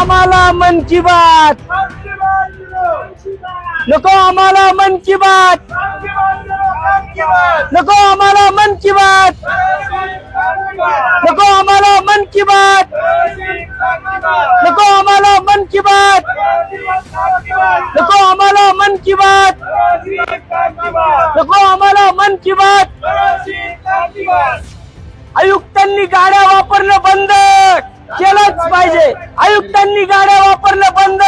आम्हाला मन की बात, नको आम्हाला मन की बात, नको आम्हाला मन की बात, नको आम्हाला मन की बात, नको आम्हाला मन की बात, नको आम्हाला मन की बात, नको आम्हाला मन की बात। आयुक्तांनी गाड्या वापरणं बंद केलंच पाहिजे, आयुक्तांनी गाड्या वापरणं बंद,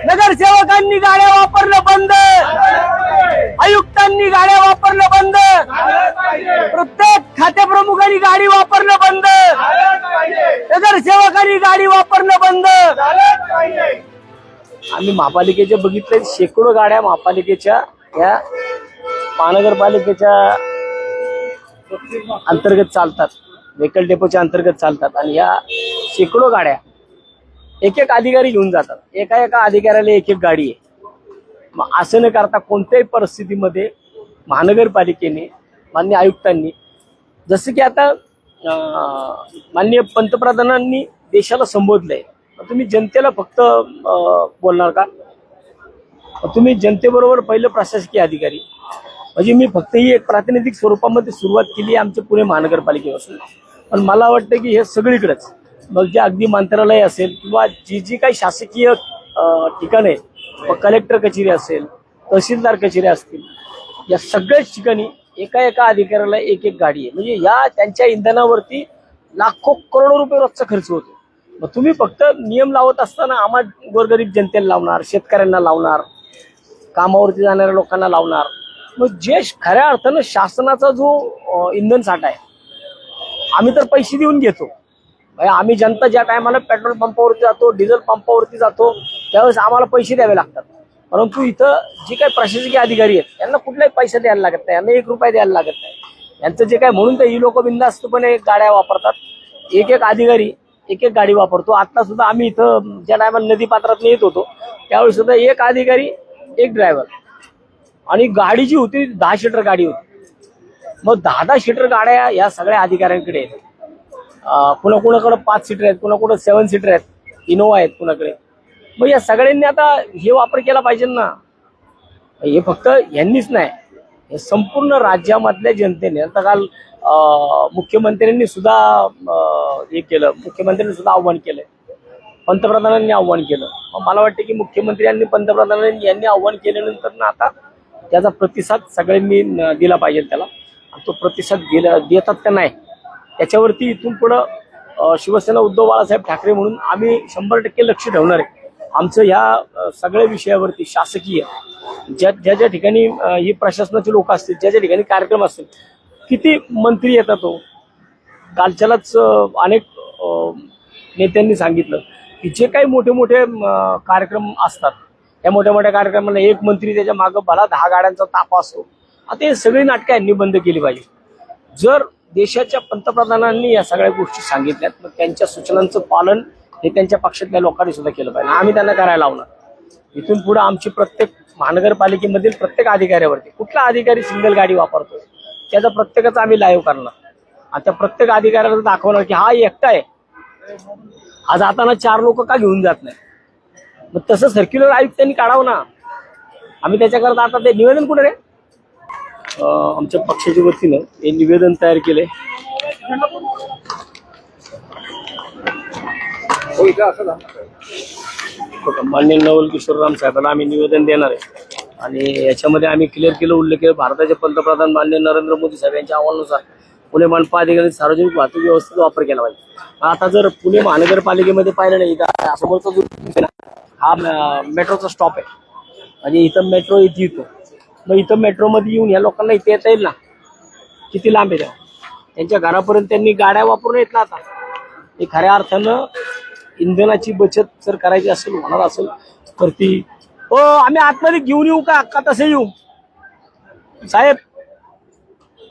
नगरसेवकांनी गाड्या वापरणं बंद, आयुक्तांनी गाड्या वापरणं बंद, प्रत्येक खातेप्रमुखांनी गाडी वापरणं बंद, नगरसेवकांनी गाडी वापरणं बंद। आम्ही महापालिकेच्या बघितले शेकडो गाड्या महापालिकेच्या या महानगरपालिकेच्या अंतर्गत चालतात, व्हेकल डेपोच्या अंतर्गत चालतात आणि या शेकडो गाड्या एक एक अधिकारी घेऊन जातात, एका एका अधिकाऱ्याला एक एक गाडी आहे। मग असं न करता कोणत्याही परिस्थितीमध्ये महानगरपालिकेने माननीय आयुक्तांनी, जसं की आता माननीय पंतप्रधानांनी देशाला संबोधलंय, तुम्ही जनतेला फक्त बोलणार का? तुम्ही जनतेबरोबर पहिलं प्रशासकीय अधिकारी, म्हणजे मी फक्त ही एक प्रातिनिधिक स्वरूपामध्ये सुरुवात केली आमच्या पुणे महानगरपालिकेपासून, पण मला वाटतं की हे सगळीकडेच, मग जे अगदी मंत्रालय असेल किंवा जी काही शासकीय ठिकाण आहे, मग कलेक्टर कचेरी असेल, तहसीलदार कचेऱ्या असतील, या सगळ्याच ठिकाणी एका एका अधिकाऱ्याला एक एक गाडी आहे। म्हणजे या त्यांच्या इंधनावरती लाखो करोडो रुपये रोजचा खर्च होतो। मग तुम्ही फक्त नियम लावत असताना आम्हा गोरगरीब जनतेला लावणार, शेतकऱ्यांना लावणार, कामावरती जाणाऱ्या लोकांना लावणार, मग जे खऱ्या अर्थानं शासनाचा जो इंधन साठा आहे, आम्ही तर पैसे देऊन घेतो। आम्ही जनता ज्या टायमाला पेट्रोल पंपावरती जातो, डिझेल पंपावरती जातो, त्यावेळेस आम्हाला पैसे द्यावे लागतात, परंतु इथं जे काही प्रशासकीय अधिकारी आहेत त्यांना कुठलाही पैसे द्यायला लागत नाही, यांना 1 रुपया द्यायला लागत नाही। यांचं जे काय, म्हणून तर ही लोक बिनधास्तपणे गाड्या वापरतात, एक एक अधिकारी एक एक गाडी वापरतो। आता सुद्धा आम्ही इथं ज्या टायमाला नदी पात्रात येत होतो त्यावेळी सुद्धा एक अधिकारी एक ड्रायव्हर, आणि गाडी जी होती 10 सीटर गाडी होती। मग 10 सीटर गाड्या या सगळ्या अधिकाऱ्यांकडे आहेत, कुणाकुणाकडे 5 सीटर आहेत, कुणाकुठे 7 सीटर आहेत, इनोवा आहेत कुणाकडे। मग या सगळ्यांनी आता हे वापर केला पाहिजे ना, हे फक्त यांनीच नाही, हे संपूर्ण राज्यामधल्या जनतेने। आता काल मुख्यमंत्र्यांनी सुद्धा हे केलं, मुख्यमंत्र्यांनी सुद्धा आव्हान केलंय, पंतप्रधानांनी आव्हान केलं। मला वाटतं की मुख्यमंत्र्यांनी पंतप्रधानांनी यांनी आव्हान केल्यानंतर ना आता त्याचा प्रतिसाद सगळ्यांनी दिला पाहिजे त्याला, आणि तो प्रतिसाद देतात का नाही त्याच्यावरती इथून पुढं शिवसेना उद्धव बाळासाहेब ठाकरे म्हणून आम्ही 100% लक्ष ठेवणार आहे। आमचं ह्या सगळ्या विषयावरती शासकीय ज्या ज्या ठिकाणी ही प्रशासनाचे लोक असतील, ज्या ज्या ठिकाणी कार्यक्रम असतील, किती मंत्री येतात, तो कालच्यालाच अनेक नेत्यांनी सांगितलं की जे काही मोठे मोठे कार्यक्रम असतात, या मोठ्या मोठ्या कार्यक्रमाला एक मंत्री त्याच्या मागं भला 10 गाड्यांचा ताफा असतो। आता हे सगळी नाटकं यांनी बंद केली पाहिजे। जर देशाच्या पंतप्रधानांनी या सगळ्या गोष्टी सांगितल्यात, मग त्यांच्या सूचनांचं पालन हे त्यांच्या पक्षातल्या लोकांनी सुद्धा केलं पाहिजे, आम्ही त्यांना करायला लावणार। इथून पुढे आमची प्रत्येक महानगरपालिकेमधील प्रत्येक अधिकाऱ्यावरती, कुठला अधिकारी सिंगल गाडी वापरतो त्याचा प्रत्येकाचा आम्ही लाईव्ह करणार, आणि त्या प्रत्येक अधिकाऱ्याला दाखवणार की हा एकटा आहे, हा जाताना 4 लोक का घेऊन जात नाही। मग तसं सर्क्युलर आयुक्तांनी काढावं ना, आम्ही त्याच्याकरता आता ते निवेदन कुठे रे, आमच्या पक्षाच्या वतीनं हे निवेदन तयार केले। माननीय नवल किशोर राम साहेबांना आम्ही निवेदन देणार आहे, आणि याच्यामध्ये आम्ही क्लिअर केलं, उल्लेख केलं, भारताचे पंतप्रधान माननीय नरेंद्र मोदी साहेब यांच्या आव्हानानुसार पुणे मनपा अधिकारी सार्वजनिक वाहतूक व्यवस्थेचा वापर केला पाहिजे। आता जर पुणे महानगरपालिकेमध्ये पाहिलं नाही, समोरचा जो हा मेट्रोचा स्टॉप आहे, म्हणजे इथं मेट्रो येतो, मग इथं मेट्रोमध्ये येऊन या लोकांना इथे येता येईल ना, किती लांब आहे त्यांच्या घरापर्यंत त्यांनी गाड्या वापरून येत ना। आता हे खऱ्या अर्थानं इंधनाची बचत जर करायची असेल, होणार असेल तर ती, हो आम्ही आतमध्ये घेऊन येऊ का तसे येऊ साहेब,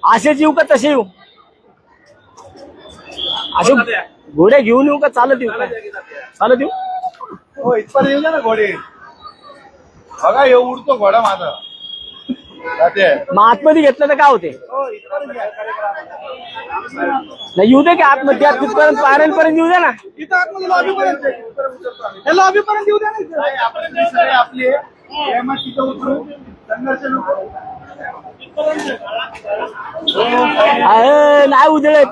असेच येऊ का तसे येऊ, असे घोड्या घेऊन येऊ का चालत येऊ, चालत येऊ, हो इथपर्यंत येऊ ना घोडे, बघा हे उडतो घोडा माझा। मग आतमध्ये घेतलं तर काय होते? नाही येऊ दे की आतमध्ये तिथपर्यंत पायऱ्यांपर्यंत येऊ दे ना. इथं आतमध्ये लॉबीपर्यंत येऊ द्या ना. आपले तिथं उतरू संघर्ष नाही उधळत.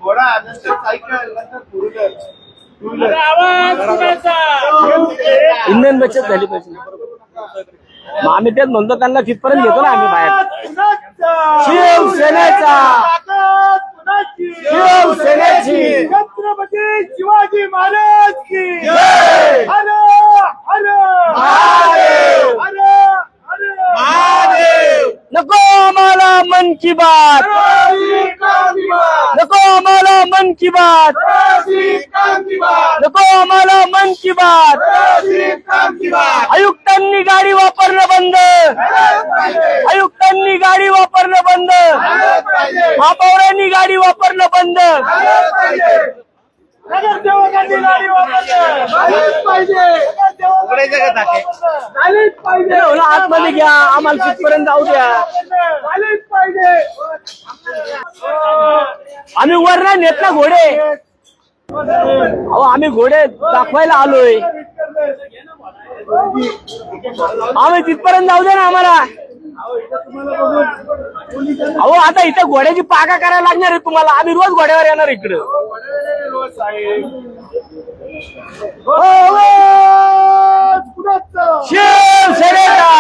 घोडा नंतर सायकल नंतर फोर व्हीलर इंधन बचत झाली पाहिजे. मग आम्ही तेच म्हणतो त्यांना तिथपर्यंत घेतो ना आम्ही बाहेर. शिवसेनेचा शिवसेनेची छत्रपती शिवाजी महाराज की हर हर हर नको आम्हाला मन की बात, नको आम्हाला मन की बात, नको आम्हाला मन की बात. आयुक्तांनी गाडी वापरणं बंद, आयुक्तांनी गाडी वापरणं बंद, महापौरांनी गाडी वापरणं बंद, नगरसेवकांनी गाडी पाहिजे. आतमध्ये घ्या, आम्हाला तिथपर्यंत जाऊ द्या. आम्ही वर नाही नेत ना घोडे. अहो आम्ही घोडे दाखवायला आलोय. आम्ही तिथपर्यंत जाऊ दे ना आम्हाला. अहो आता इथं घोड्याची पाका करायला लागणार आहे तुम्हाला. आम्ही रोज घोड्यावर येणार इकडं. शिवसेनेचा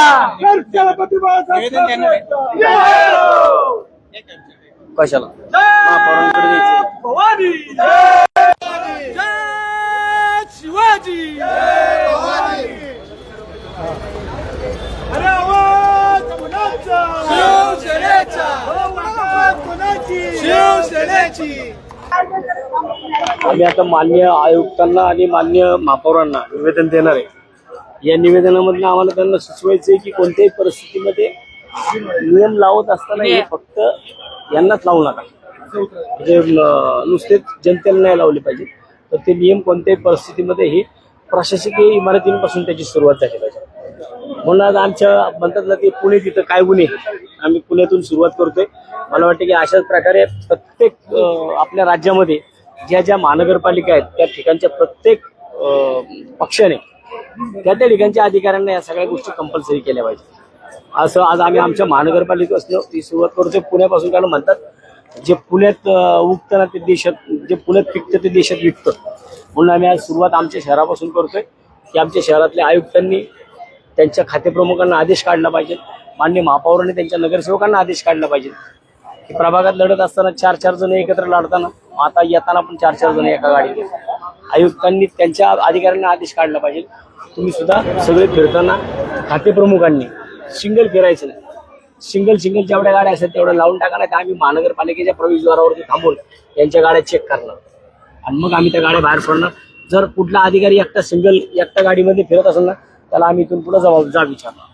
कशाला शिवाजी शिवसेनेची. आम्ही आता मान्य आयुक्तांना आणि मान्य महापौरांना निवेदन देणार आहे. या निवेदनामधनं आम्हाला त्यांना सुचवायचं आहे की कोणत्याही परिस्थितीमध्ये नियम लावत असताना हे फक्त यांनाच लावू नका. म्हणजे नुसतेच जनतेला नाही लावले पाहिजे, तर ते नियम कोणत्याही परिस्थितीमध्ये ही प्रशासकीय इमारतींपासून त्याची सुरुवात झाली पाहिजे. म्हणून आज आमच्या म्हणतात ना ते पुणे तिथं काय गुन्हे, आम्ही पुण्यातून सुरुवात करतोय. मला वाटतं की अशाच प्रकारे प्रत्येक आपल्या राज्यामध्ये ज्या ज्या महानगरपालिका आहेत त्या ठिकाणच्या प्रत्येक पक्षाने त्या त्या ठिकाणच्या अधिकाऱ्यांना या सगळ्या गोष्टी कंपल्सरी केल्या पाहिजे. असं आज आम्ही आमच्या महानगरपालिकेपासून ती सुरुवात करतोय. पुण्यापासून काय म्हणतात, जे पुण्यात उगतं ना ते देशात, जे पुण्यात पिकतं ते देशात विकतं. म्हणून आम्ही आज सुरुवात आमच्या शहरापासून करतोय की आमच्या शहरातल्या आयुक्तांनी त्यांच्या खातेप्रमुखांना आदेश काढला पाहिजे. माननीय महापौरांनी त्यांच्या नगरसेवकांना आदेश काढला पाहिजे की प्रभागात लढत असताना 4-4 जण एकत्र लढताना, आता येताना पण 4-4 जण एका गाडीत. आयुक्तांनी त्यांच्या अधिकाऱ्यांना आदेश काढला पाहिजे. तुम्ही सुद्धा सगळे फिरताना खातेप्रमुखांनी सिंगल फिरायचं नाही. सिंगल जेवढ्या गाड्या असतात तेवढ्या लावून टाका. नाही तर आम्ही महानगरपालिकेच्या प्रवेशद्वारावरती थांबून त्यांच्या गाड्या चेक करणार आणि मग आम्ही त्या गाड्या बाहेर सोडणार. जर कुठला अधिकारी एकटा गाडीमध्ये फिरत असेल ना, त्याला आम्ही इथून पुढे जा विचारणार.